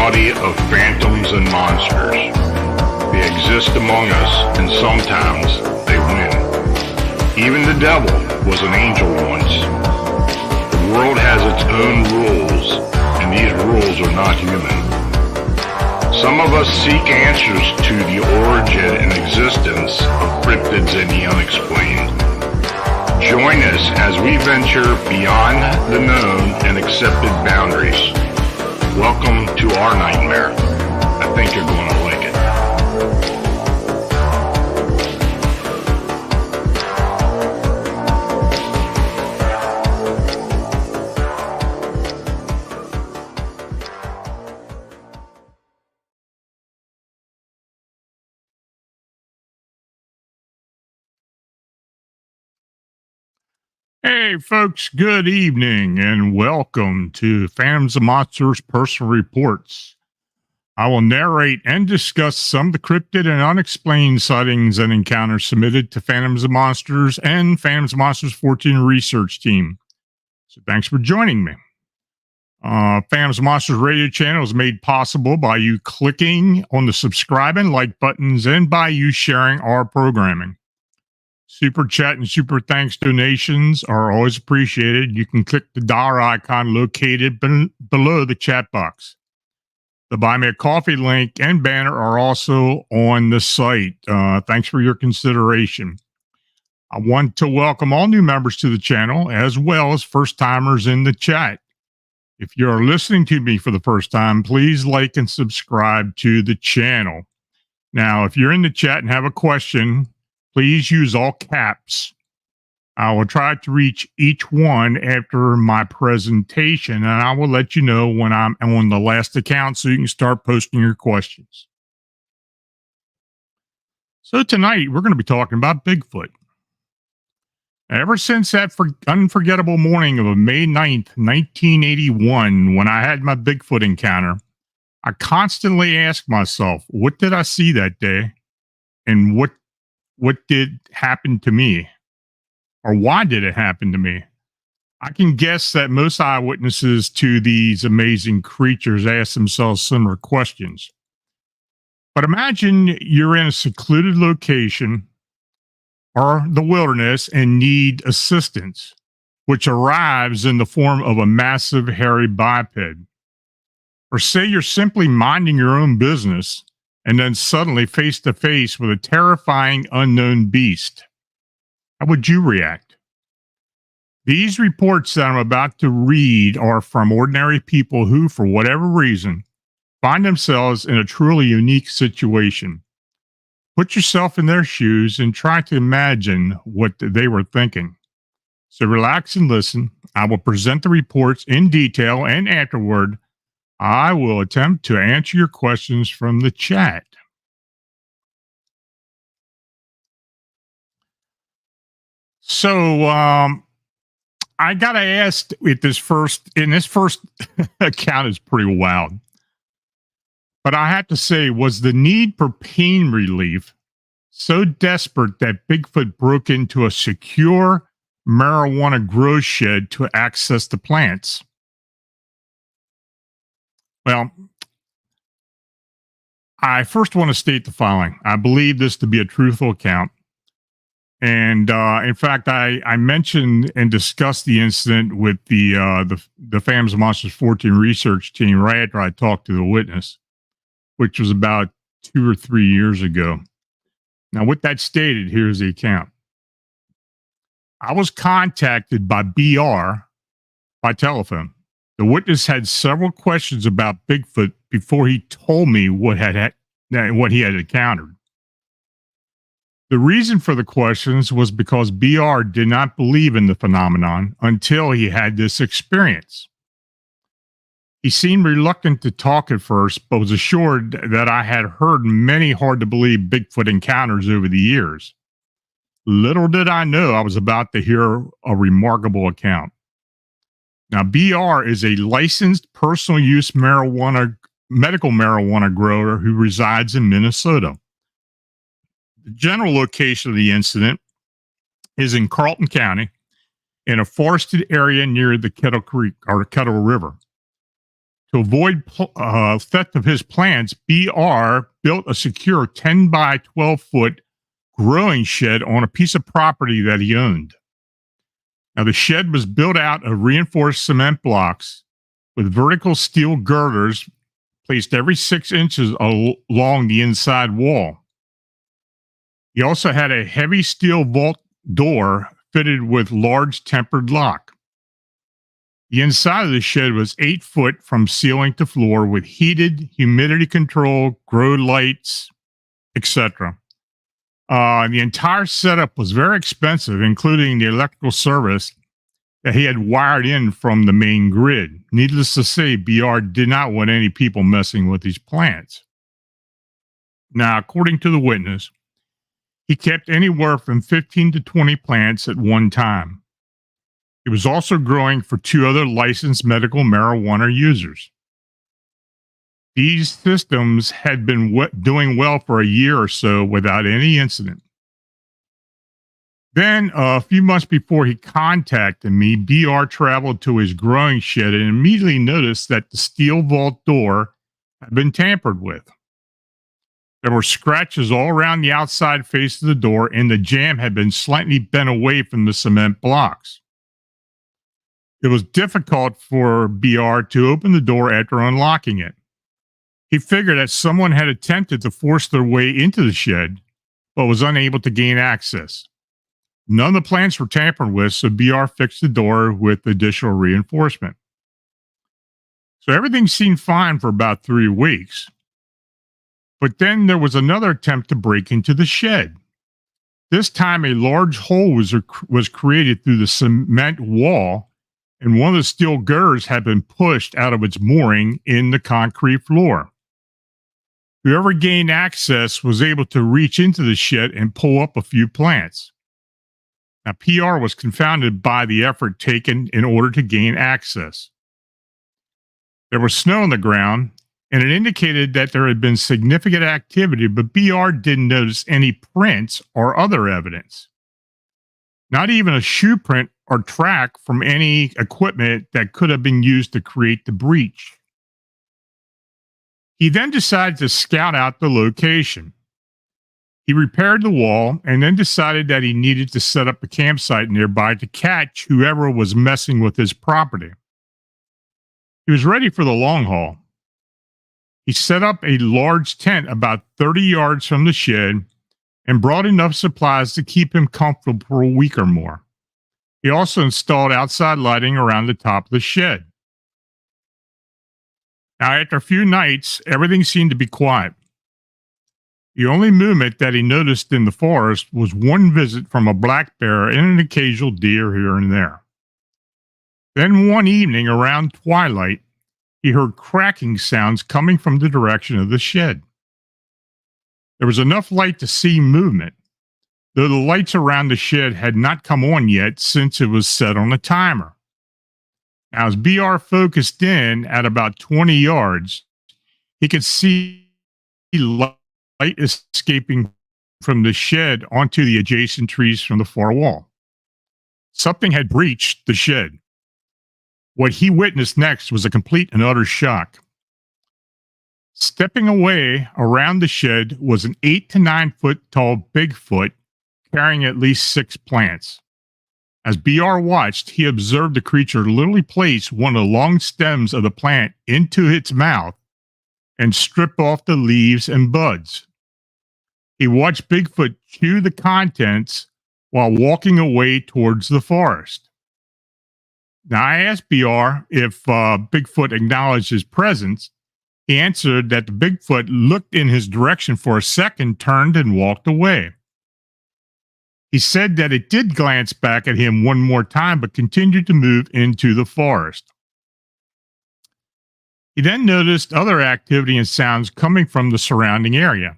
reality of phantoms and monsters. They exist among us, and sometimes they win. Even the devil was an angel once. The world has its own rules, and these rules are not human. Some of us seek answers to the origin and existence of cryptids and the unexplained. Join us as we venture beyond the known and accepted boundaries. Welcome to our nightmare. I think you're going to like it. Hey, folks, good evening and welcome to Phantoms Monsters Personal Reports. I will narrate and discuss some of the cryptid and unexplained sightings and encounters submitted to Phantoms Monsters and Phantoms Monsters Fortean Research team. So thanks for joining me. Phantoms Monsters radio channel is made possible by you clicking on the subscribe and like buttons and by you sharing our programming. Super chat and super thanks donations are always appreciated. You can click the dollar icon located below the chat box. The Buy Me a Coffee link and banner are also on the site. Thanks for your consideration. I want to welcome all new members to the channel as well as first timers in the chat. If you're listening to me for the first time, please like and subscribe to the channel. Now, if you're in the chat and have a question, please use all caps. I will try to reach each one after my presentation, and I will let you know when I'm on the last account so you can start posting your questions. So tonight, we're going to be talking about Bigfoot. Ever since that unforgettable morning of May 9th, 1981, when I had my Bigfoot encounter, I constantly ask myself, what did I see that day? And what did happen to me? Or why did it happen to me? I can guess that most eyewitnesses to these amazing creatures ask themselves similar questions. But imagine you're in a secluded location or the wilderness and need assistance, which arrives in the form of a massive hairy biped. Or say you're simply minding your own business and then suddenly face to face with a terrifying unknown beast. How would you react? These reports that I'm about to read are from ordinary people who, for whatever reason, find themselves in a truly unique situation. Put yourself in their shoes and try to imagine what they were thinking. So relax and listen. I will present the reports in detail, and afterward, I will attempt to answer your questions from the chat. So, I gotta ask in this first account is pretty wild. But I have to say, was the need for pain relief so desperate that Bigfoot broke into a secure marijuana grow shed to access the plants? Well, I first want to state the following. I believe this to be a truthful account. And in fact, I mentioned and discussed the incident with the Phantoms Monster Fortean Research team right after I talked to the witness, which was about 2 or 3 years ago. Now, with that stated, here's the account. I was contacted by BR by telephone. The witness had several questions about Bigfoot before he told me what he had encountered. The reason for the questions was because BR did not believe in the phenomenon until he had this experience. He seemed reluctant to talk at first, but was assured that I had heard many hard-to-believe Bigfoot encounters over the years. Little did I know I was about to hear a remarkable account. Now, BR is a licensed personal use medical marijuana grower who resides in Minnesota. The general location of the incident is in Carlton County in a forested area near the Kettle Creek or Kettle River. To avoid theft of his plants, BR built a secure 10 by 12-foot growing shed on a piece of property that he owned. Now, the shed was built out of reinforced cement blocks with vertical steel girders placed every 6 inches along the inside wall. He also had a heavy steel vault door fitted with large tempered lock. The inside of the shed was 8 foot from ceiling to floor with heated, humidity control, grow lights, etc. The entire setup was very expensive, including the electrical service that he had wired in from the main grid. Needless to say, BR did not want any people messing with these plants. Now, according to the witness, he kept anywhere from 15 to 20 plants at one time. He was also growing for 2 other licensed medical marijuana users. These systems had been doing well for a year or so without any incident. Then, a few months before he contacted me, BR traveled to his growing shed and immediately noticed that the steel vault door had been tampered with. There were scratches all around the outside face of the door, and the jamb had been slightly bent away from the cement blocks. It was difficult for BR to open the door after unlocking it. He figured that someone had attempted to force their way into the shed, but was unable to gain access. None of the plants were tampered with, so BR fixed the door with additional reinforcement. So everything seemed fine for about 3 weeks. But then there was another attempt to break into the shed. This time, a large hole was created through the cement wall, and one of the steel girders had been pushed out of its mooring in the concrete floor. Whoever gained access was able to reach into the shed and pull up a few plants. Now, PR was confounded by the effort taken in order to gain access. There was snow on the ground, and it indicated that there had been significant activity, but BR didn't notice any prints or other evidence. Not even a shoe print or track from any equipment that could have been used to create the breach. He then decided to scout out the location. He repaired the wall and then decided that he needed to set up a campsite nearby to catch whoever was messing with his property. He was ready for the long haul. He set up a large tent about 30 yards from the shed and brought enough supplies to keep him comfortable for a week or more. He also installed outside lighting around the top of the shed. Now, after a few nights, everything seemed to be quiet. The only movement that he noticed in the forest was one visit from a black bear and an occasional deer here and there. Then one evening around twilight, he heard cracking sounds coming from the direction of the shed. There was enough light to see movement, though the lights around the shed had not come on yet since it was set on a timer. Now, as BR focused in at about 20 yards, he could see light escaping from the shed onto the adjacent trees from the far wall. Something had breached the shed. What he witnessed next was a complete and utter shock. Stepping away around the shed was an 8 to 9 foot tall Bigfoot carrying at least 6 plants. As BR watched, he observed the creature literally place one of the long stems of the plant into its mouth and strip off the leaves and buds. He watched Bigfoot chew the contents while walking away towards the forest. Now, I asked BR if Bigfoot acknowledged his presence. He answered that the Bigfoot looked in his direction for a second, turned, and walked away. He said that it did glance back at him one more time, but continued to move into the forest. He then noticed other activity and sounds coming from the surrounding area.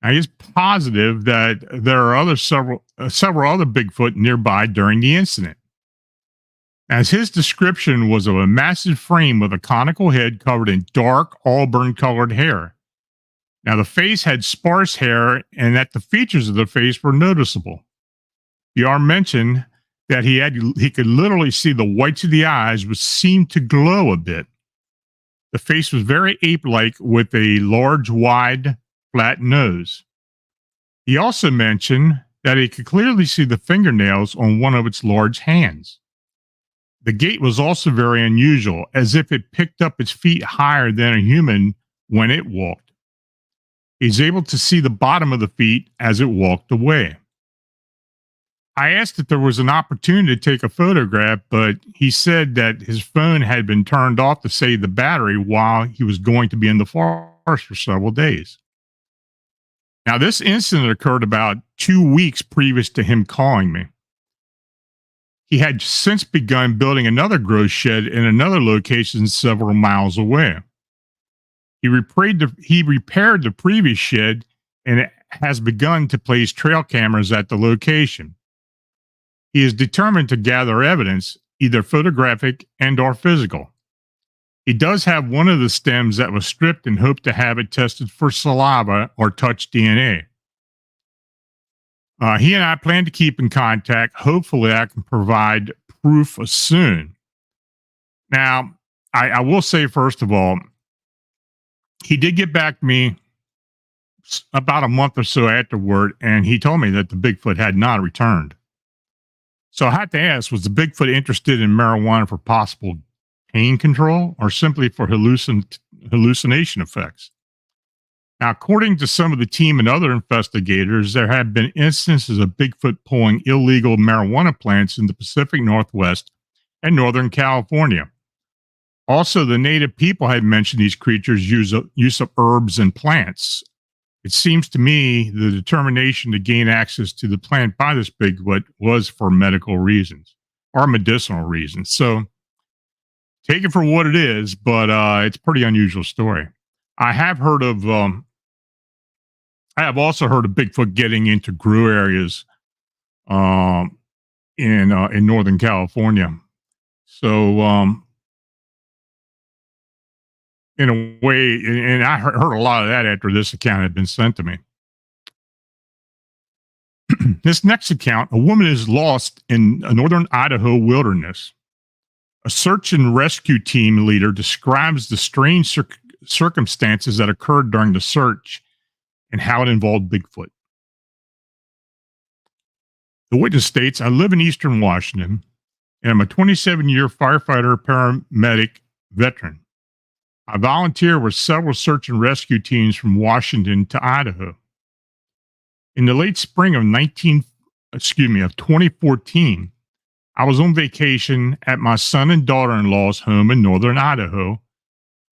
Now, he is positive that there are several other Bigfoot nearby during the incident, as his description was of a massive frame with a conical head covered in dark auburn-colored hair. Now, the face had sparse hair, and that the features of the face were noticeable. BR mentioned that he could literally see the whites of the eyes, which seemed to glow a bit. The face was very ape-like with a large, wide, flat nose. He also mentioned that he could clearly see the fingernails on one of its large hands. The gait was also very unusual, as if it picked up its feet higher than a human when it walked. He's able to see the bottom of the feet as it walked away. I asked if there was an opportunity to take a photograph, but he said that his phone had been turned off to save the battery while he was going to be in the forest for several days. Now, this incident occurred about 2 weeks previous to him calling me. He had since begun building another grow shed in another location several miles away. He repaired the previous shed and has begun to place trail cameras at the location. He is determined to gather evidence, either photographic and or physical. He does have one of the stems that was stripped and hoped to have it tested for saliva or touch DNA. He and I plan to keep in contact. Hopefully, I can provide proof soon. Now, I will say, first of all, he did get back to me about a month or so afterward, and he told me that the Bigfoot had not returned. So I had to ask, was the Bigfoot interested in marijuana for possible pain control or simply for hallucination effects? Now, according to some of the team and other investigators, there have been instances of Bigfoot pulling illegal marijuana plants in the Pacific Northwest and Northern California. Also, the native people had mentioned these creatures' use of herbs and plants. It seems to me the determination to gain access to the plant by this Bigfoot was for medical reasons or medicinal reasons. So take it for what it is, but it's a pretty unusual story. I have also heard of Bigfoot getting into grow areas in Northern California. So in a way, and I heard a lot of that after this account had been sent to me. This next account, a woman is lost in a northern Idaho wilderness. A search and rescue team leader describes the strange circumstances that occurred during the search and how it involved Bigfoot. The witness states, I live in Eastern Washington, and I'm a 27-year firefighter paramedic veteran. I volunteer with several search and rescue teams from Washington to Idaho. In the late spring of 2014, I was on vacation at my son and daughter-in-law's home in northern Idaho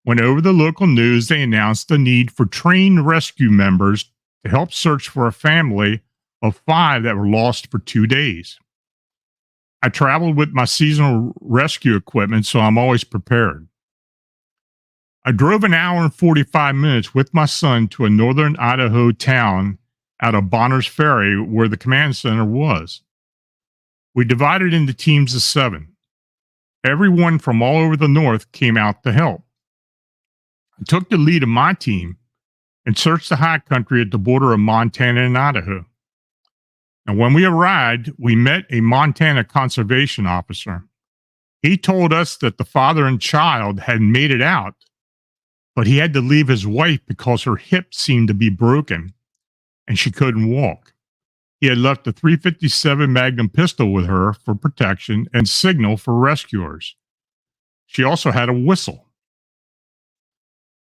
when over the local news they announced the need for trained rescue members to help search for a family of 5 that were lost for 2 days. I traveled with my seasonal rescue equipment, so I'm always prepared. I drove an hour and 45 minutes with my son to a northern Idaho town out of Bonner's Ferry where the command center was. We divided into teams of 7. Everyone from all over the north came out to help. I took the lead of my team and searched the high country at the border of Montana and Idaho. And when we arrived, we met a Montana conservation officer. He told us that the father and child had made it out, but he had to leave his wife because her hip seemed to be broken and she couldn't walk. He had left a .357 Magnum pistol with her for protection and signal for rescuers. She also had a whistle.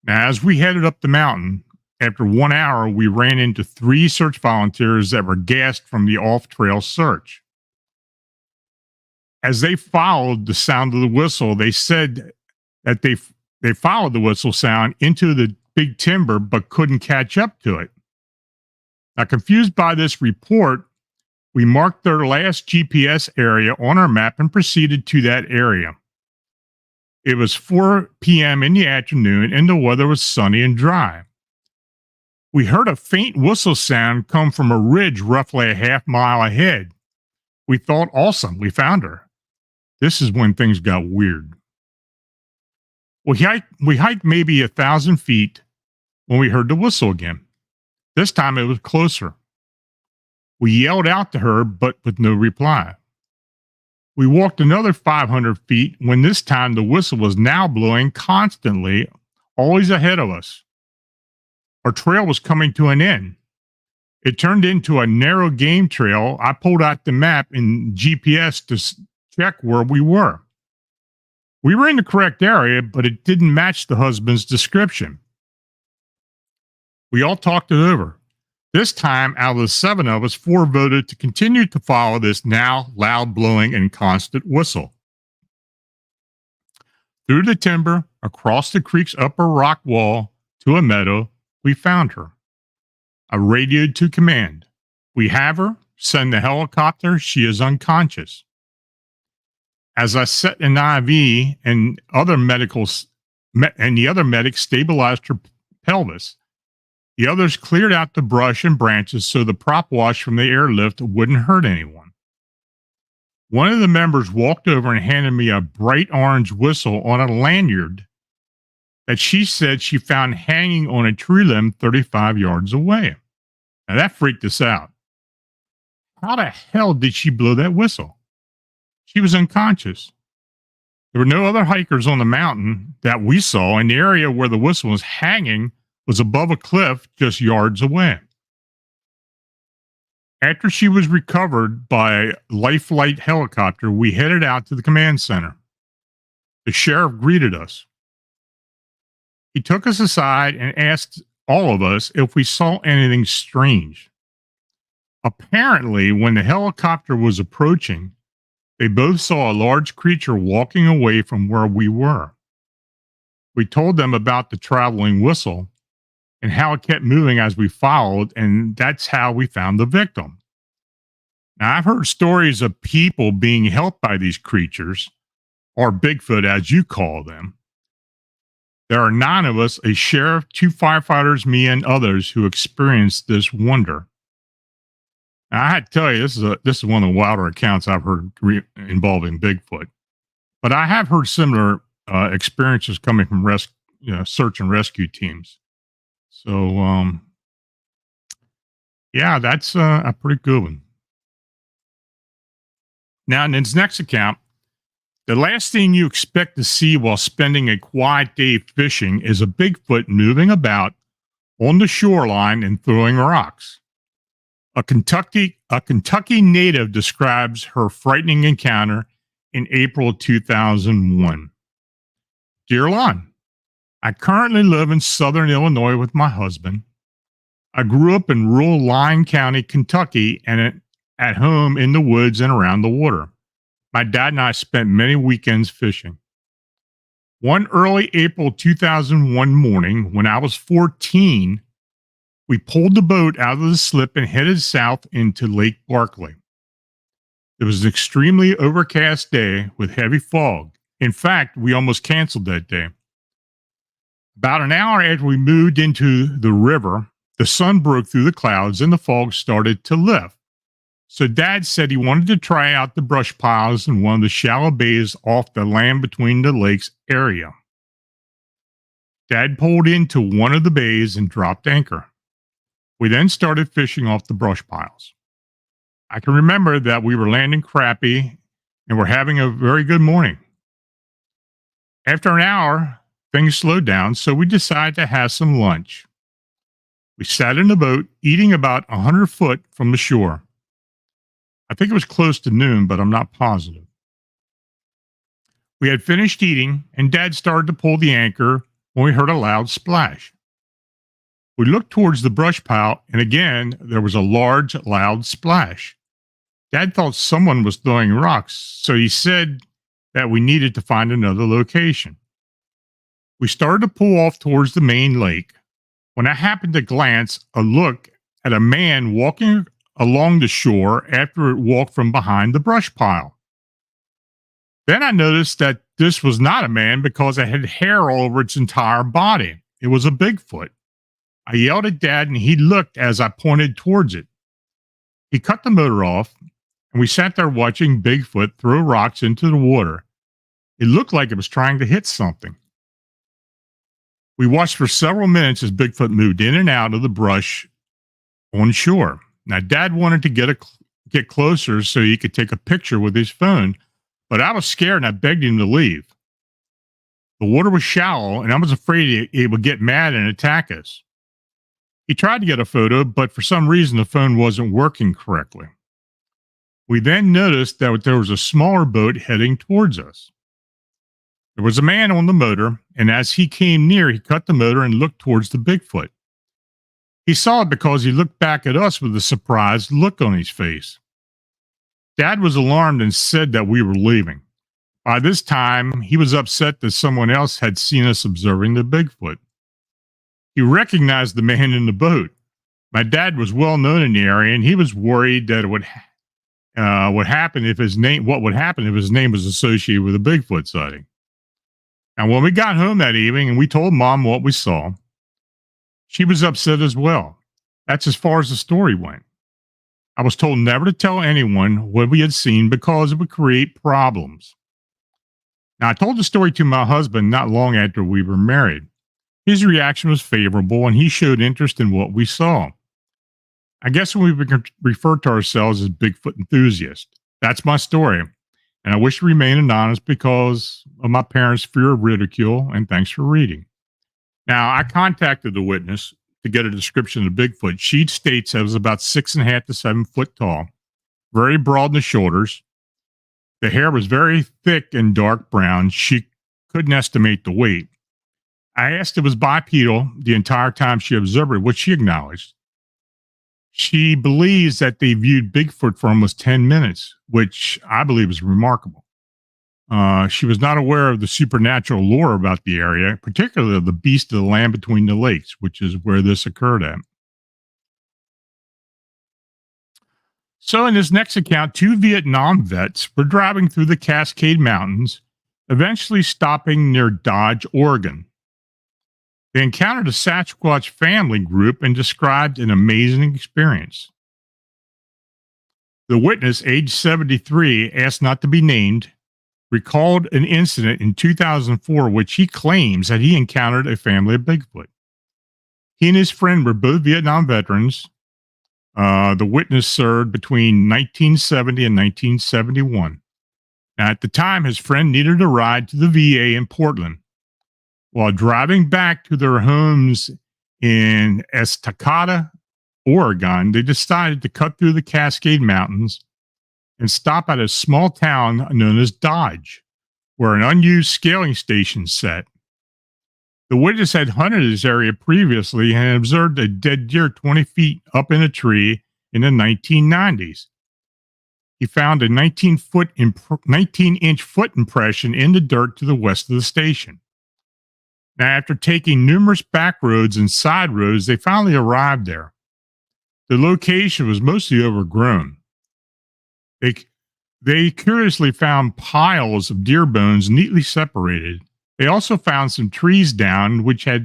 Now, as we headed up the mountain, after 1 hour, we ran into 3 search volunteers that were gassed from the off-trail search. As they followed the sound of the whistle, they said that they followed the whistle sound into the big timber but couldn't catch up to it. Now, confused by this report, we marked their last GPS area on our map and proceeded to that area. It was 4 p.m. in the afternoon and the weather was sunny and dry. We heard a faint whistle sound come from a ridge roughly a half mile ahead. We thought, awesome, we found her. This is when things got weird. We hiked maybe 1,000 feet when we heard the whistle again. This time it was closer. We yelled out to her, but with no reply. We walked another 500 feet when this time the whistle was now blowing constantly always ahead of us. Our trail was coming to an end. It turned into a narrow game trail. I pulled out the map and GPS to check where we were. We were in the correct area, but it didn't match the husband's description. We all talked it over. This time, out of the 7 of us, 4 voted to continue to follow this now loud blowing and constant whistle. Through the timber, across the creek's upper rock wall, to a meadow, we found her. I radioed to command. We have her. Send the helicopter. She is unconscious. As I set an IV and the other medics stabilized her pelvis, the others cleared out the brush and branches so the prop wash from the airlift wouldn't hurt anyone. One of the members walked over and handed me a bright orange whistle on a lanyard that she said she found hanging on a tree limb 35 yards away. Now that freaked us out. How the hell did she blow that whistle? She was unconscious. There were no other hikers on the mountain that we saw, and the area where the whistle was hanging was above a cliff just yards away. After she was recovered by Life Flight helicopter, we headed out to the command center. The sheriff greeted us. He took us aside and asked all of us if we saw anything strange. Apparently, when the helicopter was approaching, they both saw a large creature walking away from where we were. We told them about the traveling whistle and how it kept moving as we followed, and that's how we found the victim. Now, I've heard stories of people being helped by these creatures, or Bigfoot as you call them. There are 9 of us, a sheriff, 2 firefighters, me, and others who experienced this wonder. Now, I had to tell you, this is one of the wilder accounts I've heard involving Bigfoot. But I have heard similar experiences coming from search and rescue teams. So, yeah, that's a pretty good one. Now, in this next account, the last thing you expect to see while spending a quiet day fishing is a Bigfoot moving about on the shoreline and throwing rocks. A Kentucky native describes her frightening encounter in April 2001. Dear Lon, I currently live in southern Illinois with my husband. I grew up in rural Lyon County, Kentucky, and at home in the woods and around the water. My dad and I spent many weekends fishing. One early April 2001 morning, when I was 14, we pulled the boat out of the slip and headed south into Lake Barkley. It was an extremely overcast day with heavy fog. In fact, we almost canceled that day. About an hour after we moved into the river, the sun broke through the clouds and the fog started to lift. So Dad said he wanted to try out the brush piles in one of the shallow bays off the land between the lakes area. Dad pulled into one of the bays and dropped anchor. We then started fishing off the brush piles. I can remember that we were landing crappie and were having a very good morning. After an hour, things slowed down, so we decided to have some lunch. We sat in the boat, eating about 100 foot from the shore. I think it was close to noon, but I'm not positive. We had finished eating, and Dad started to pull the anchor when we heard a loud splash. We looked towards the brush pile, and again, there was a large, loud splash. Dad thought someone was throwing rocks, so he said that we needed to find another location. We started to pull off towards the main lake when I happened to glance a look at a man walking along the shore after it walked from behind the brush pile. Then I noticed that this was not a man because it had hair all over its entire body. It was a Bigfoot. I yelled at Dad and he looked as I pointed towards it. He cut the motor off and we sat there watching Bigfoot throw rocks into the water. It looked like it was trying to hit something. We watched for several minutes as Bigfoot moved in and out of the brush on shore. Now, Dad wanted to get closer so he could take a picture with his phone, but I was scared and I begged him to leave. The water was shallow, and I was afraid it would get mad and attack us. He tried to get a photo, but for some reason the phone wasn't working correctly. We then noticed that there was a smaller boat heading towards us. There was a man on the motor, and as he came near, he cut the motor and looked towards the Bigfoot. He saw it because he looked back at us with a surprised look on his face. Dad was alarmed and said that we were leaving. By this time, he was upset that someone else had seen us observing the Bigfoot. He recognized the man in the boat. My dad was well known in the area, and he was worried that it would happen if his name was associated with a Bigfoot sighting. Now, when we got home that evening and we told Mom what we saw, she was upset as well. That's as far as the story went. I was told never to tell anyone what we had seen because it would create problems. Now, I told the story to my husband not long after we were married. His reaction was favorable, and he showed interest in what we saw. I guess we would refer to ourselves as Bigfoot enthusiasts. That's my story, and I wish to remain anonymous because of my parents' fear of ridicule, and thanks for reading. Now, I contacted the witness to get a description of Bigfoot. She states that it was about 6.5 to 7 foot tall, very broad in the shoulders. The hair was very thick and dark brown. She couldn't estimate the weight. I asked if it was bipedal the entire time she observed it, which she acknowledged. She believes that they viewed Bigfoot for almost 10 minutes, which I believe is remarkable. She was not aware of the supernatural lore about the area, particularly of the beast of the land between the lakes, which is where this occurred at. So in this next account, 2 Vietnam vets were driving through the Cascade Mountains, eventually stopping near Dodge, Oregon. They encountered a Sasquatch family group and described an amazing experience. The witness, age 73, asked not to be named, recalled an incident in 2004 which he claims that he encountered a family of Bigfoot. He and his friend were both Vietnam veterans. The witness served between 1970 and 1971. Now, at the time, his friend needed a ride to the VA in Portland. While driving back to their homes in Estacada, Oregon, they decided to cut through the Cascade Mountains and stop at a small town known as Dodge, where an unused scaling station sat. The witness had hunted this area previously and observed a dead deer 20 feet up in a tree in the 1990s. He found a 19-inch foot impression in the dirt to the west of the station. Now, after taking numerous back roads and side roads, they finally arrived there. The location was mostly overgrown. They curiously found piles of deer bones neatly separated. They also found some trees down, which they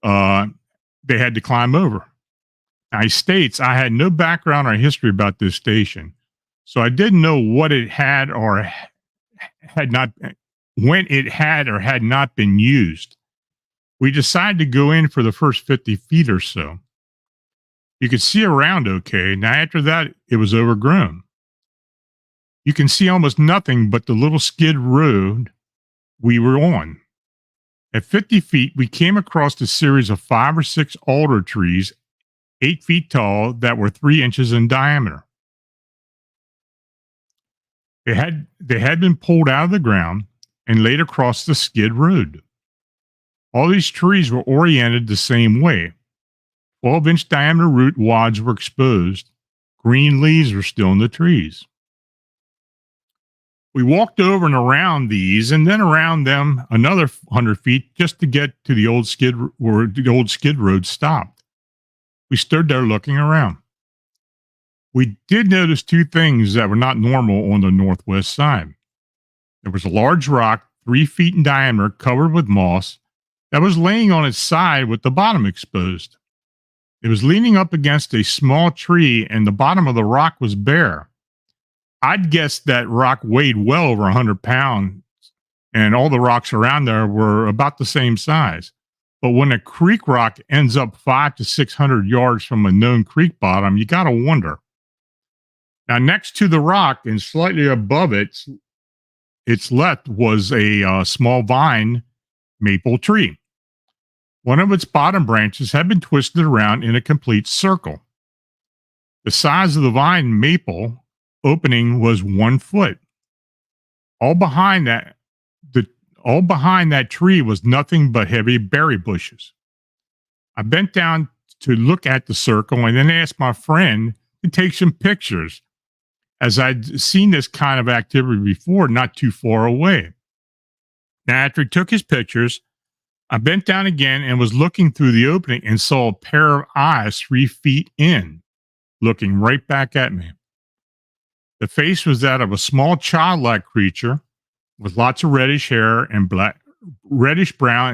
had to climb over. Now, he states, I had no background or history about this station, so I didn't know what it had or had not, when it had or had not been used. We decided to go in for the first 50 feet or so. You could see around okay. Now, after that, it was overgrown. You can see almost nothing but the little skid road we were on. At 50 feet, we came across a series of 5 or 6 alder trees, 8 feet tall, that were 3 inches in diameter. They had been pulled out of the ground and laid across the skid road. All these trees were oriented the same way. 12-inch diameter root wads were exposed. Green leaves were still in the trees. We walked over and around these and then around them another 100 feet just to get to the old skid where the old skid road stopped. We stood there looking around. We did notice 2 things that were not normal on the northwest side. There was a large rock 3 feet in diameter covered with moss that was laying on its side with the bottom exposed. It was leaning up against a small tree and the bottom of the rock was bare. I'd guess that rock weighed well over 100 pounds and all the rocks around there were about the same size. But when a creek rock ends up 500 to 600 yards from a known creek bottom, you got to wonder. Now, next to the rock and slightly above its left was a small vine maple tree. One of its bottom branches had been twisted around in a complete circle. The size of the vine maple opening was 1 foot. All behind that, all behind that tree was nothing but heavy berry bushes. I bent down to look at the circle and then asked my friend to take some pictures, as I'd seen this kind of activity before not too far away. Now, after he took his pictures, I bent down again and was looking through the opening and saw a pair of eyes 3 feet in, looking right back at me. The face was that of a small childlike creature with lots of reddish brown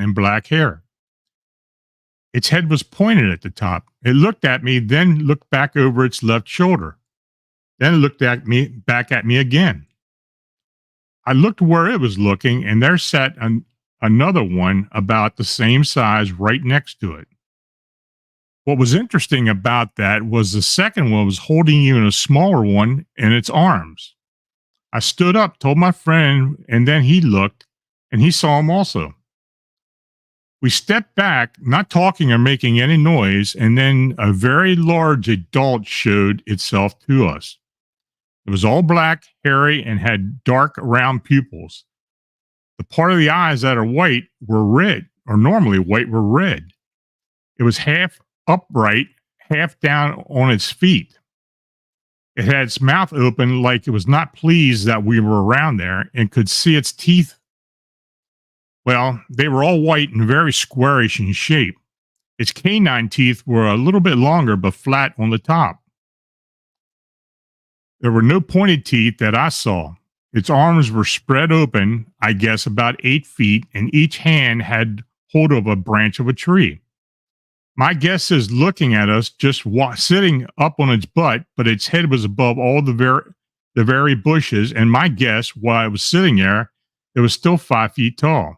and black hair. Its head was pointed at the top. It looked at me, then looked back over its left shoulder. Then it looked at me, back at me again. I looked where it was looking, and there sat another one about the same size right next to it. What was interesting about that was the second one was holding even a smaller one in its arms. I stood up, told my friend, and then he looked, and he saw him also. We stepped back, not talking or making any noise, and then a very large adult showed itself to us. It was all black, hairy, and had dark, round pupils. The part of the eyes that are white were red, or normally white were red. It was half upright, half down on its feet. It had its mouth open like it was not pleased that we were around there and could see its teeth. Well, they were all white and very squarish in shape. Its canine teeth were a little bit longer but flat on the top. There were no pointed teeth that I saw. Its arms were spread open, I guess about 8 feet, and each hand had hold of a branch of a tree. My guess is looking at us, just sitting up on its butt, but its head was above all the very bushes, and my guess, while it was sitting there, it was still 5 feet tall.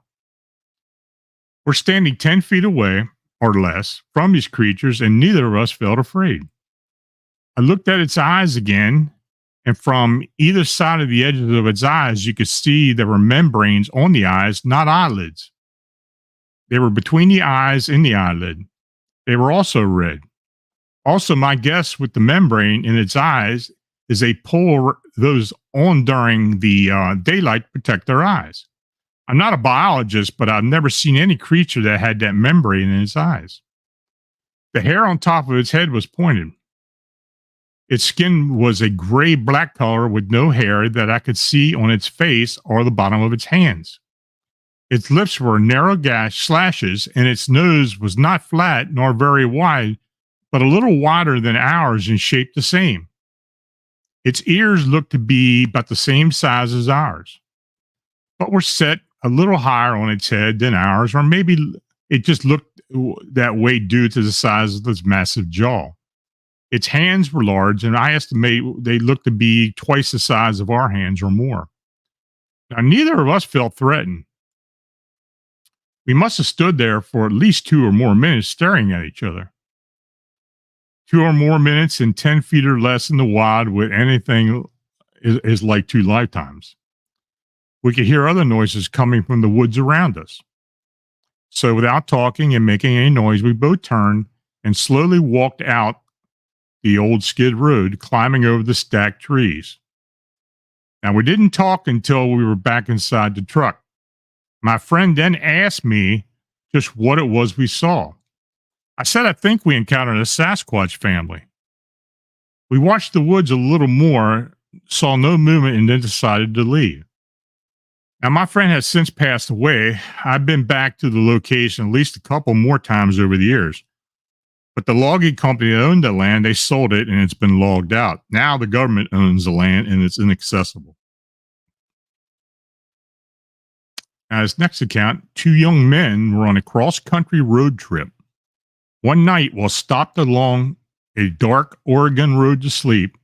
We're standing 10 feet away, or less, from these creatures, and neither of us felt afraid. I looked at its eyes again, and from either side of the edges of its eyes, you could see there were membranes on the eyes, not eyelids. They were between the eyes and the eyelid. They were also red. Also, my guess with the membrane in its eyes is they pull those on during the daylight to protect their eyes. I'm not a biologist, but I've never seen any creature that had that membrane in its eyes. The hair on top of its head was pointed. Its skin was a gray-black color with no hair that I could see on its face or the bottom of its hands. Its lips were narrow slashes, and its nose was not flat nor very wide, but a little wider than ours and shaped the same. Its ears looked to be about the same size as ours, but were set a little higher on its head than ours, or maybe it just looked that way due to the size of its massive jaw. Its hands were large, and I estimate they looked to be twice the size of our hands or more. Now, neither of us felt threatened. We must have stood there for at least 2 or more minutes staring at each other. 2 or more minutes and 10 feet or less in the wild with anything is like 2 lifetimes. We could hear other noises coming from the woods around us. So without talking and making any noise, we both turned and slowly walked out the old skid road, climbing over the stacked trees. Now, we didn't talk until we were back inside the truck. My friend then asked me just what it was we saw. I said I think we encountered a Sasquatch family. We watched the woods a little more, saw no movement, and then decided to leave. Now, my friend has since passed away. I've been back to the location at least a couple more times over the years. But the logging company that owned the land, they sold it and it's been logged out. Now the government owns the land and it's inaccessible. Now, this next account, 2 young men were on a cross-country road trip. One night, while stopped along a dark Oregon road to sleep,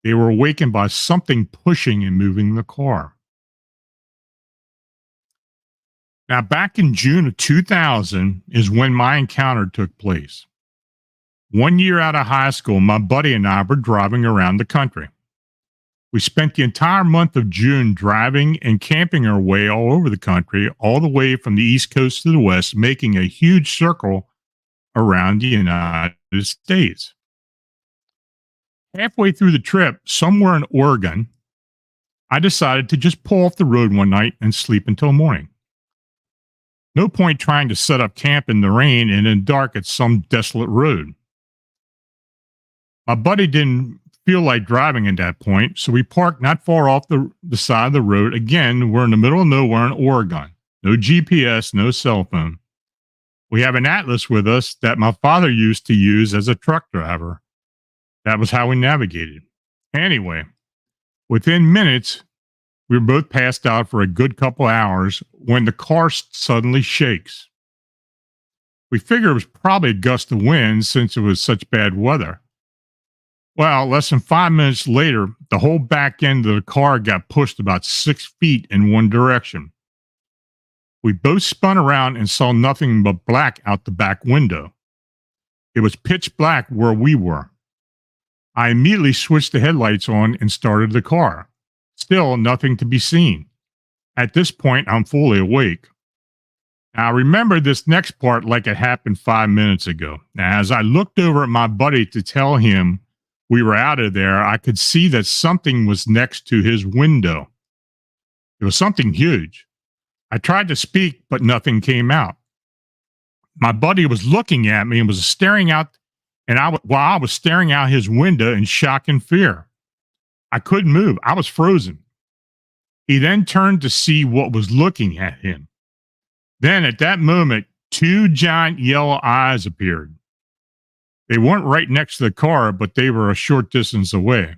they were awakened by something pushing and moving the car. Now, back in June of 2000 is when my encounter took place. 1 year out of high school, my buddy and I were driving around the country. We spent the entire month of June driving and camping our way all over the country, all the way from the East Coast to the West, making a huge circle around the United States. Halfway through the trip, somewhere in Oregon, I decided to just pull off the road one night and sleep until morning. No point trying to set up camp in the rain and in dark at some desolate road. My buddy didn't feel like driving at that point, so we parked not far off the side of the road. Again, we're in the middle of nowhere in Oregon. No GPS, no cell phone. We have an atlas with us that my father used to use as a truck driver. That was how we navigated. Anyway, within minutes, we were both passed out for a good couple hours when the car suddenly shakes. We figured it was probably a gust of wind since it was such bad weather. Well, less than 5 minutes later, the whole back end of the car got pushed about 6 feet in one direction. We both spun around and saw nothing but black out the back window. It was pitch black where we were. I immediately switched the headlights on and started the car. Still nothing to be seen. At this point, I'm fully awake. Now, I remember this next part like it happened 5 minutes ago. Now, as I looked over at my buddy to tell him we were out of there, I could see that something was next to his window. It was something huge. I tried to speak, but nothing came out. My buddy was looking at me and was staring out, and while I was staring out his window in shock and fear. I couldn't move. I was frozen. He then turned to see what was looking at him. Then at that moment, 2 giant yellow eyes appeared. They weren't right next to the car, but they were a short distance away.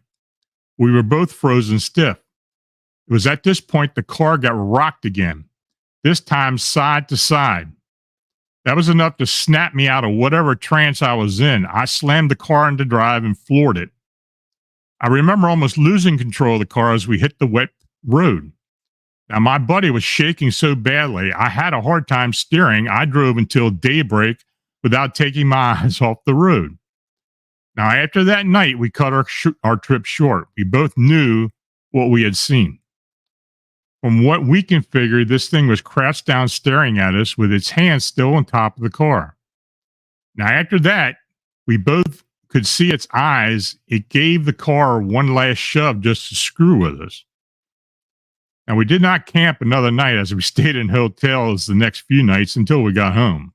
We were both frozen stiff. It was at this point the car got rocked again, this time side to side. That was enough to snap me out of whatever trance I was in. I slammed the car into drive and floored it. I remember almost losing control of the car as we hit the wet road. Now, my buddy was shaking so badly, I had a hard time steering. I drove until daybreak without taking my eyes off the road. Now, after that night, we cut our trip short. We both knew what we had seen. From what we can figure, this thing was crouched down staring at us with its hands still on top of the car. Now, after that, we both could see its eyes. It gave the car one last shove just to screw with us. Now, we did not camp another night as we stayed in hotels the next few nights until we got home.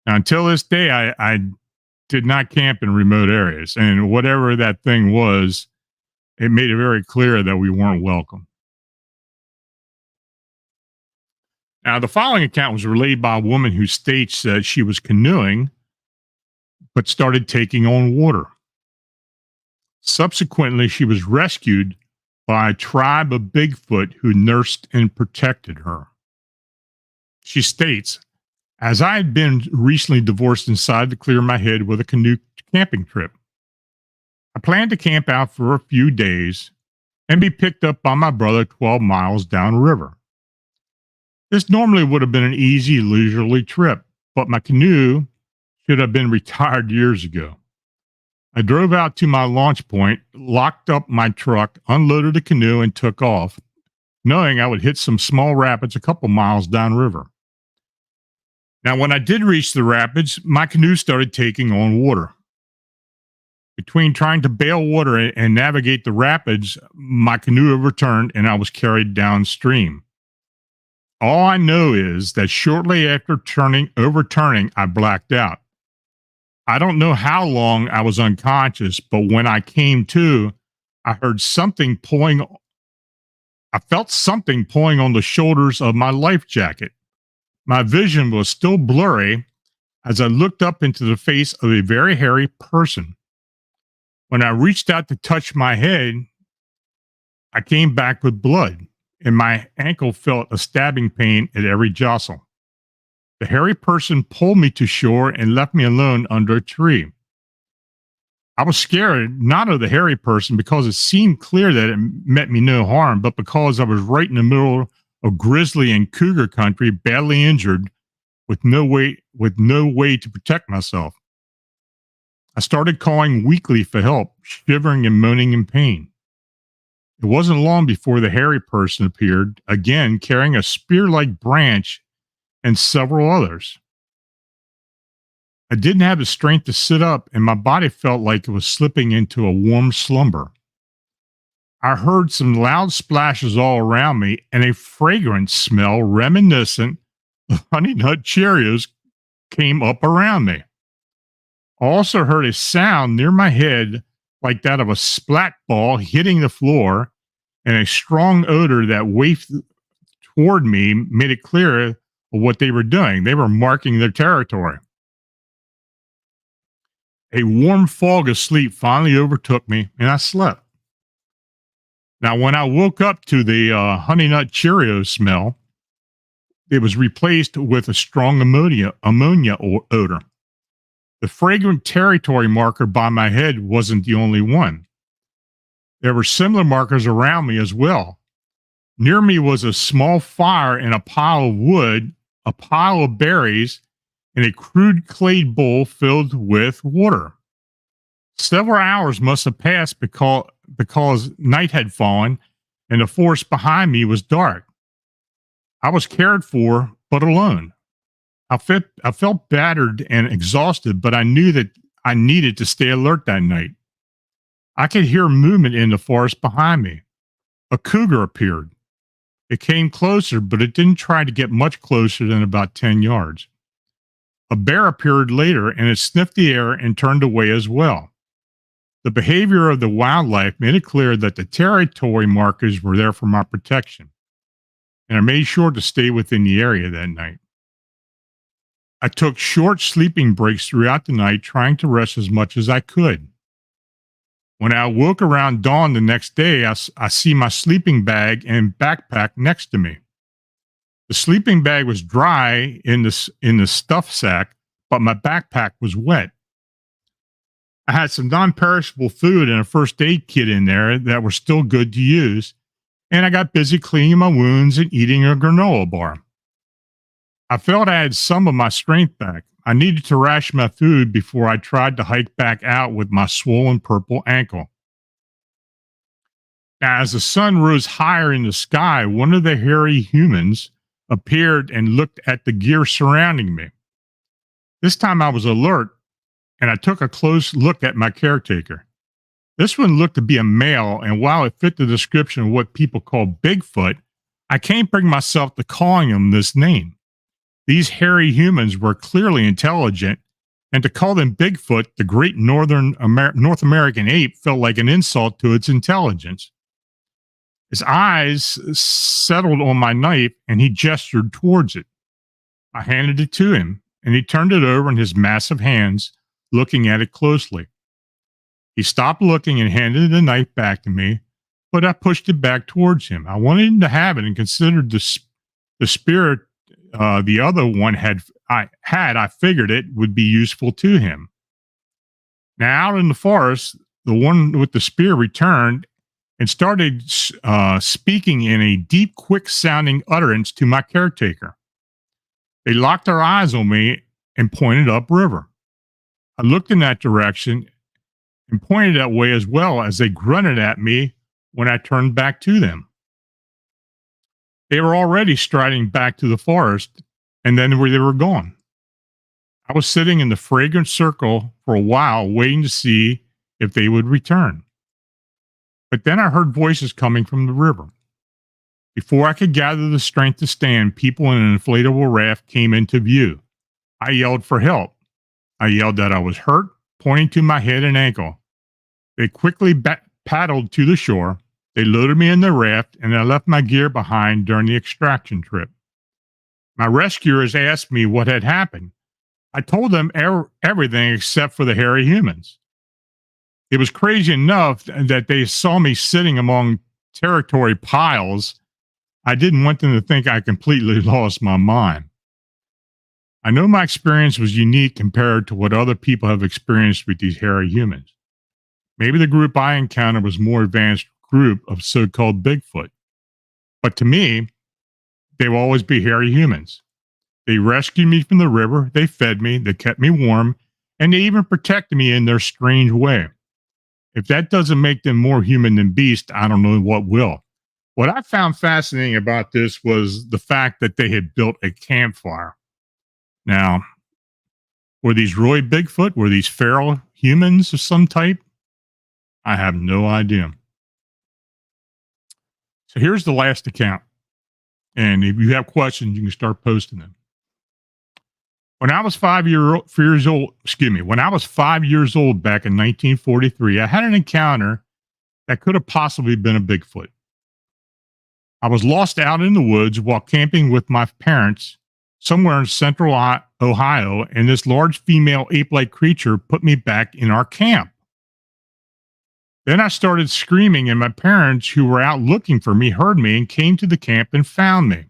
Now, until this day, I did not camp in remote areas. And whatever that thing was, it made it very clear that we weren't welcome. Now, the following account was relayed by a woman who states that she was canoeing, but started taking on water. Subsequently, she was rescued by a tribe of Bigfoot who nursed and protected her. She states, as I had been recently divorced and decided to clear my head with a canoe camping trip, I planned to camp out for a few days and be picked up by my brother 12 miles downriver. This normally would have been an easy, leisurely trip, but my canoe should have been retired years ago. I drove out to my launch point, locked up my truck, unloaded the canoe, and took off, knowing I would hit some small rapids a couple miles downriver. Now, when I did reach the rapids, my canoe started taking on water. Between trying to bail water and navigate the rapids, my canoe overturned and I was carried downstream. All I know is that shortly after overturning, I blacked out. I don't know how long I was unconscious, but when I came to, I heard something pulling. I felt something pulling on the shoulders of my life jacket. My vision was still blurry as I looked up into the face of a very hairy person. When I reached out to touch my head, I came back with blood, and my ankle felt a stabbing pain at every jostle. The hairy person pulled me to shore and left me alone under a tree. I was scared, not of the hairy person because it seemed clear that it meant me no harm, but because I was right in the middle of grizzly and cougar country, badly injured, with no way to protect myself. I started calling weakly for help, shivering and moaning in pain. it wasn't long before the hairy person appeared, again carrying a spear-like branch and several others. I didn't have the strength to sit up, and my body felt like it was slipping into a warm slumber. I heard some loud splashes all around me and a fragrant smell reminiscent of Honey Nut Cheerios came up around me. I also heard a sound near my head like that of a splat ball hitting the floor, and a strong odor that wafted toward me made it clear what they were doing. They were marking their territory. A warm fog of sleep finally overtook me, and I slept. Now, when I woke up to the Honey Nut Cheerios smell, it was replaced with a strong ammonia odor. The fragrant territory marker by my head wasn't the only one. There were similar markers around me as well. Near me was a small fire and a pile of wood, a pile of berries, and a crude clay bowl filled with water. Several hours must have passed because night had fallen and the forest behind me was dark. I was cared for, but alone. I felt battered and exhausted, but I knew that I needed to stay alert that night. I could hear movement in the forest behind me. A cougar appeared. It came closer, but it didn't try to get much closer than about 10 yards. A bear appeared later, and it sniffed the air and turned away as well. The behavior of the wildlife made it clear that the territory markers were there for my protection, and I made sure to stay within the area that night. I took short sleeping breaks throughout the night, trying to rest as much as I could. When I awoke around dawn the next day, I see my sleeping bag and backpack next to me. The sleeping bag was dry in the stuff sack, but my backpack was wet. I had some non-perishable food and a first aid kit in there that were still good to use, and I got busy cleaning my wounds and eating a granola bar. I felt I had some of my strength back. I needed to ration my food before I tried to hike back out with my swollen purple ankle. Now, as the sun rose higher in the sky, one of the hairy humans appeared and looked at the gear surrounding me. This time I was alert, and I took a close look at my caretaker. This one looked to be a male, and while it fit the description of what people call Bigfoot, I can't bring myself to calling him this name. These hairy humans were clearly intelligent, and to call them Bigfoot, the great North American ape, felt like an insult to its intelligence. His eyes settled on my knife, and he gestured towards it. I handed it to him, and he turned it over in his massive hands, looking at it closely. He stopped looking and handed the knife back to me, but I pushed it back towards him. I wanted him to have it and considered the spirit the other one I figured it would be useful to him. Now, out in the forest, the one with the spear returned and started speaking in a deep, quick-sounding utterance to my caretaker. They locked their eyes on me and pointed upriver. I looked in that direction and pointed that way as well as they grunted at me when I turned back to them. They were already striding back to the forest, and then they were gone. I was sitting in the fragrant circle for a while, waiting to see if they would return. But then I heard voices coming from the river. Before I could gather the strength to stand, people in an inflatable raft came into view. I yelled for help. I yelled that I was hurt, pointing to my head and ankle. They quickly paddled to the shore. They loaded me in the raft, and I left my gear behind during the extraction trip. My rescuers asked me what had happened. I told them everything except for the hairy humans. It was crazy enough that they saw me sitting among territory piles. I didn't want them to think I completely lost my mind. I know my experience was unique compared to what other people have experienced with these hairy humans. Maybe the group I encountered was a more advanced group of so-called Bigfoot. But to me, they will always be hairy humans. They rescued me from the river, they fed me, they kept me warm, and they even protected me in their strange way. If that doesn't make them more human than beast, I don't know what will. What I found fascinating about this was the fact that they had built a campfire. Now, were these really Bigfoot? Were these feral humans of some type? I have no idea. So here's the last account. And if you have questions, you can start posting them. When I was 5 years old, when I was 5 years old back in 1943, I had an encounter that could have possibly been a Bigfoot. I was lost out in the woods while camping with my parents somewhere in central Ohio, and this large female ape-like creature put me back in our camp. Then I started screaming, and my parents, who were out looking for me, heard me and came to the camp and found me.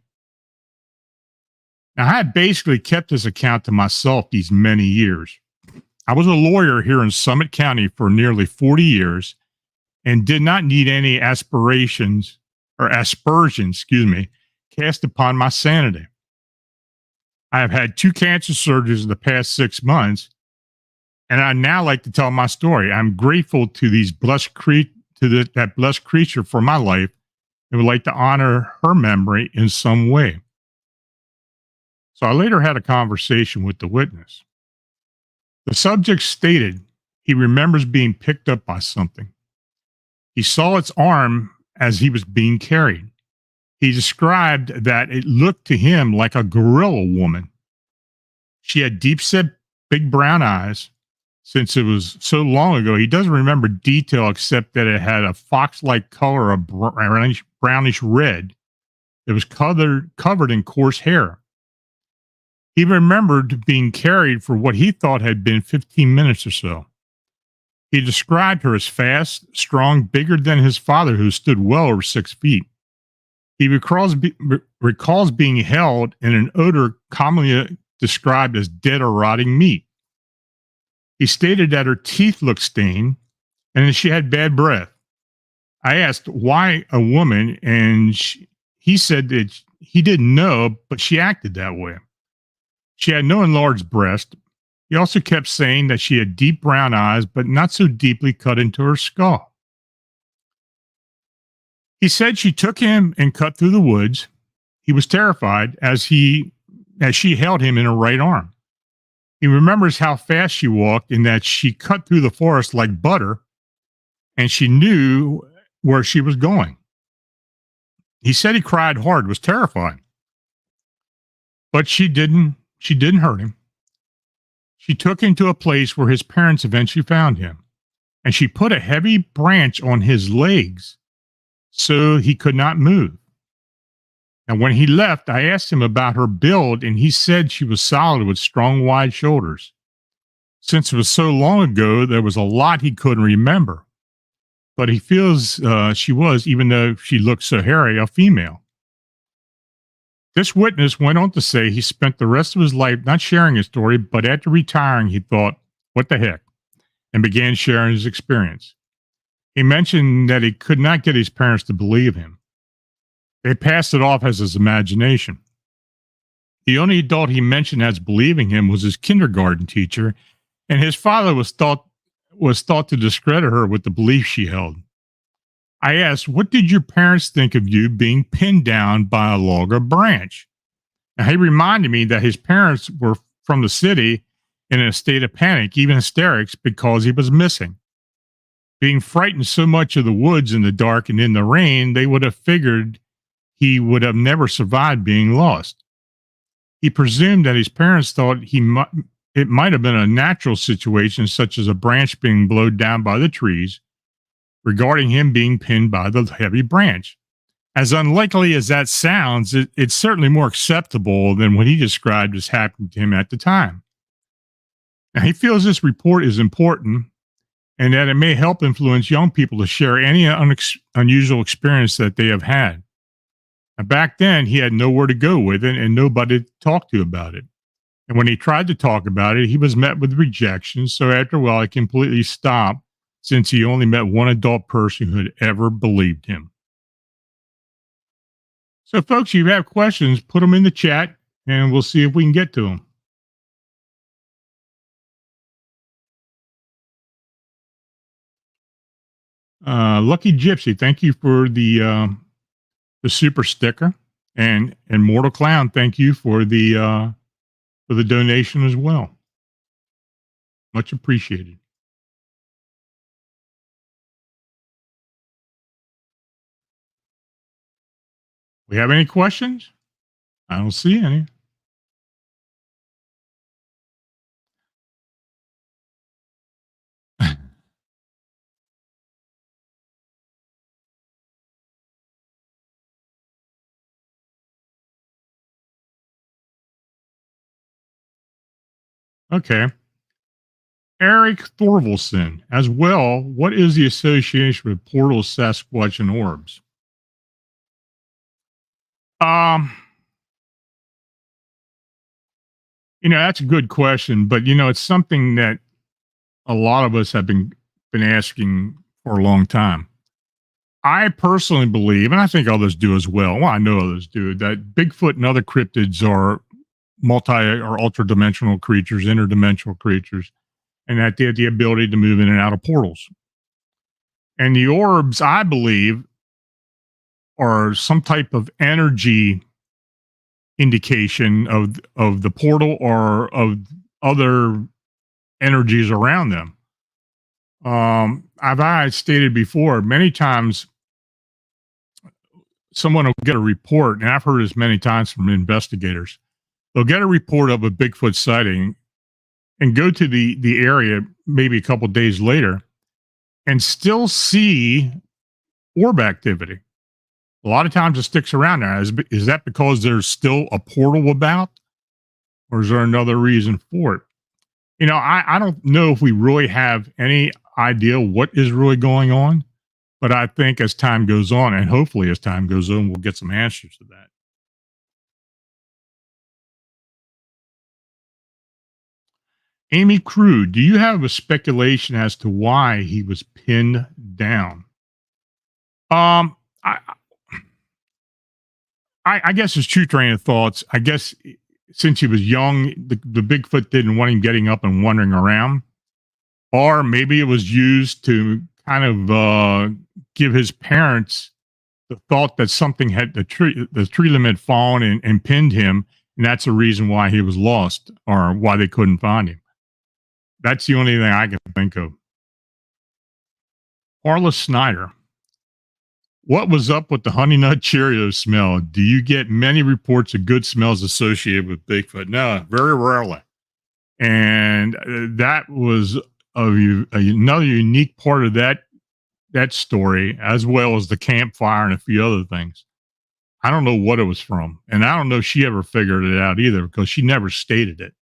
Now, I had basically kept this account to myself these many years. I was a lawyer here in Summit County for nearly 40 years and did not need any aspersions, cast upon my sanity. I have had 2 cancer surgeries in the past 6 months, and I now like to tell my story. I'm grateful to that blessed creature for my life and would like to honor her memory in some way. So I later had a conversation with the witness. The subject stated he remembers being picked up by something. He saw its arm as he was being carried. He described that it looked to him like a gorilla woman. She had deep-set, big brown eyes. Since it was so long ago, he doesn't remember detail except that it had a fox-like color of brownish red. It was covered in coarse hair. He remembered being carried for what he thought had been 15 minutes or so. He described her as fast, strong, bigger than his father, who stood well over 6 feet. He recalls being held in an odor commonly described as dead or rotting meat. He stated that her teeth looked stained and that she had bad breath. I asked why a woman, and he said that he didn't know, but she acted that way. She had no enlarged breast. He also kept saying that she had deep brown eyes, but not so deeply cut into her skull. He said she took him and cut through the woods. He was terrified as she held him in her right arm. He remembers how fast she walked and that she cut through the forest like butter, and she knew where she was going. He said he cried hard, was terrified. But she didn't hurt him. She took him to a place where his parents eventually found him, and she put a heavy branch on his legs so he could not move. And when he left, I asked him about her build, and he said she was solid with strong, wide shoulders. Since it was so long ago, there was a lot he couldn't remember. But he feels she was, even though she looked so hairy, a female. This witness went on to say he spent the rest of his life not sharing his story, but after retiring, he thought, what the heck, and began sharing his experience. He mentioned that he could not get his parents to believe him. They passed it off as his imagination. The only adult he mentioned as believing him was his kindergarten teacher, and his father was thought to discredit her with the belief she held. I asked, what did your parents think of you being pinned down by a log or branch? Now, he reminded me that his parents were from the city in a state of panic, even hysterics, because he was missing. Being frightened so much of the woods in the dark and in the rain, they would have figured he would have never survived being lost. He presumed that his parents thought it might have been a natural situation, such as a branch being blown down by the trees, regarding him being pinned by the heavy branch. As unlikely as that sounds, it's certainly more acceptable than what he described as happening to him at the time. Now, he feels this report is important and that it may help influence young people to share any unusual experience that they have had. Now, back then, he had nowhere to go with it and nobody to talk to about it. And when he tried to talk about it, he was met with rejection. So after a while, he completely stopped, since he only met one adult person who had ever believed him. So, folks, if you have questions, put them in the chat, and we'll see if we can get to them. Lucky Gypsy, thank you for the super sticker, and Mortal Clown, thank you for the donation as well. Much appreciated. We have any questions? I don't see any. Okay. Eric Thorvalson, as well. What is the association with portals, Sasquatch, and orbs? Um, that's a good question, but it's something that a lot of us have been asking for a long time. I personally believe, and I think others do as well. Well, I know others do, that Bigfoot and other cryptids are multi or ultra dimensional creatures, interdimensional creatures, and that they have the ability to move in and out of portals. And the orbs, I believe, are some type of energy indication of the portal or of other energies around them. I stated before many times, someone will get a report, and I've heard this many times from investigators. They'll get a report of a Bigfoot sighting and go to the area maybe a couple days later and still see orb activity. A lot of times it sticks around there. Is that because there's still a portal about, or is there another reason for it? I don't know if we really have any idea what is really going on, but I think as time goes on, and hopefully as time goes on, we'll get some answers to that. Amy Crew, do you have a speculation as to why he was pinned down? Um, I, I guess his true train of thoughts. I guess since he was young, the Bigfoot didn't want him getting up and wandering around, or maybe it was used to kind of give his parents the thought that something had the tree limb had fallen and pinned him, and that's the reason why he was lost or why they couldn't find him. That's the only thing I can think of. Carla Snyder, what was up with the Honey Nut Cheerio smell? Do you get many reports of good smells associated with Bigfoot? No, very rarely. And that was another unique part of that story, as well as the campfire and a few other things. I don't know what it was from, and I don't know if she ever figured it out either, because she never stated it.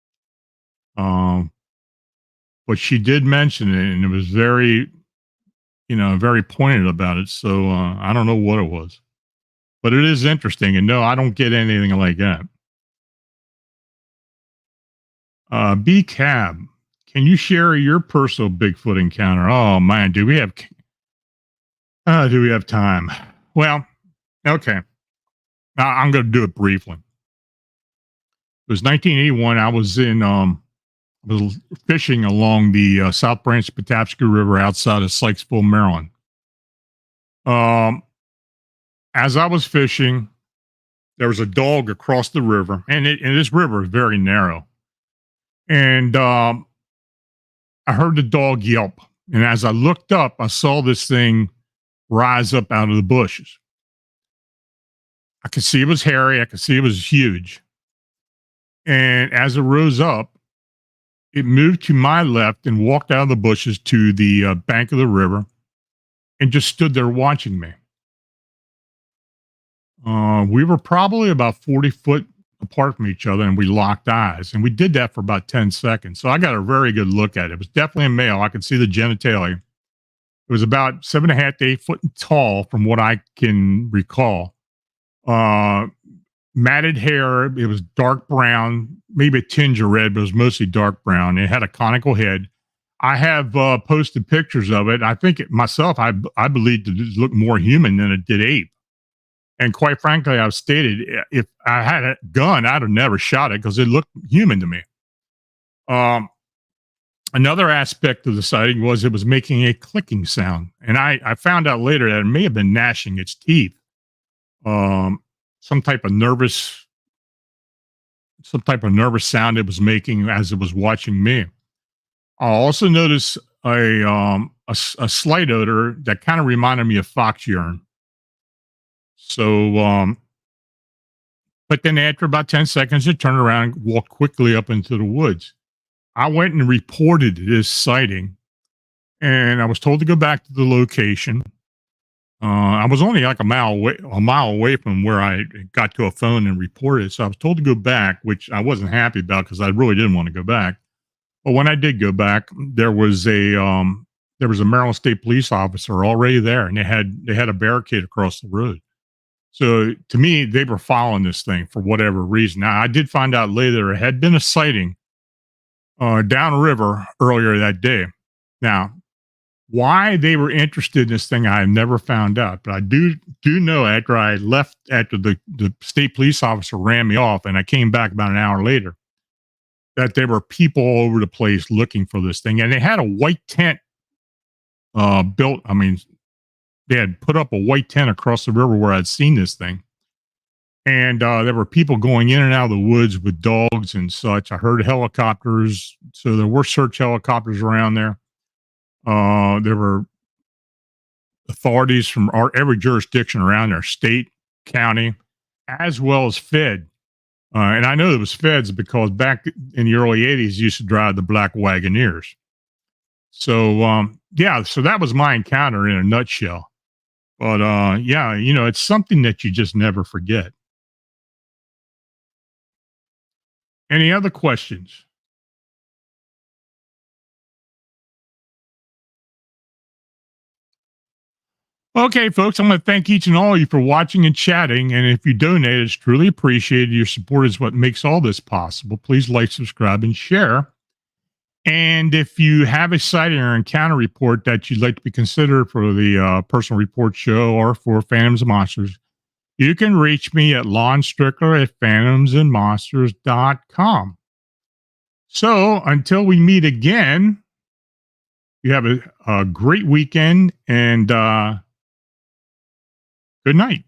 But she did mention it, and it was very pointed about it. So I don't know what it was, but it is interesting. And no, I don't get anything like that. B Cab, can you share your personal Bigfoot encounter? Oh man, do we have time? Well, okay. I'm going to do it briefly. It was 1981. I was fishing along the South Branch Patapsco River outside of Sykesville, Maryland. As I was fishing, there was a dog across the river, and this river is very narrow. And I heard the dog yelp. And as I looked up, I saw this thing rise up out of the bushes. I could see it was hairy. I could see it was huge. And as it rose up, it moved to my left and walked out of the bushes to the bank of the river and just stood there watching me. We were probably about 40 foot apart from each other, and we locked eyes. And we did that for about 10 seconds. So I got a very good look at it. It was definitely a male. I could see the genitalia. It was about 7.5 to 8 foot tall from what I can recall. Matted hair. It was dark brown, maybe a tinge of red, but it was mostly dark brown. It had a conical head. I have posted pictures of it. I think myself, I believed it looked more human than it did ape. And quite frankly, I've stated, if I had a gun, I'd have never shot it because it looked human to me. Another aspect of the sighting was it was making a clicking sound. And I found out later that it may have been gnashing its teeth. Um, some type of nervous, some type of nervous sound it was making as it was watching me. I also noticed a slight odor that kind of reminded me of fox urine. So, but then after about 10 seconds, it turned around and walked quickly up into the woods. I went and reported this sighting, and I was told to go back to the location. I was only like a mile away from where I got to a phone and reported. So I was told to go back, which I wasn't happy about because I really didn't want to go back. But when I did go back, there was a Maryland State police officer already there, and they had a barricade across the road. So to me, they were following this thing for whatever reason. Now I did find out later there had been a sighting downriver earlier that day. Now, why they were interested in this thing, I have never found out. But I do know after I left, after the state police officer ran me off, and I came back about an hour later, that there were people all over the place looking for this thing, and they had a white tent built. I mean, they had put up a white tent across the river where I'd seen this thing. And there were people going in and out of the woods with dogs and such. I heard helicopters. So there were search helicopters around there. There were authorities from every jurisdiction around there, state, county, as well as Fed. And I know it was Feds because back in the early 80s, used to drive the black Wagoneers. So, yeah, so that was my encounter in a nutshell. But yeah, it's something that you just never forget. Any other questions? Okay, folks, I'm going to thank each and all of you for watching and chatting. And if you donate, it's truly appreciated. Your support is what makes all this possible. Please like, subscribe, and share. And if you have a sighting or encounter report that you'd like to be considered for the personal report show or for Phantoms and Monsters, you can reach me at Lon Strickler at phantomsandmonsters.com. So until we meet again, you have a great weekend and good night.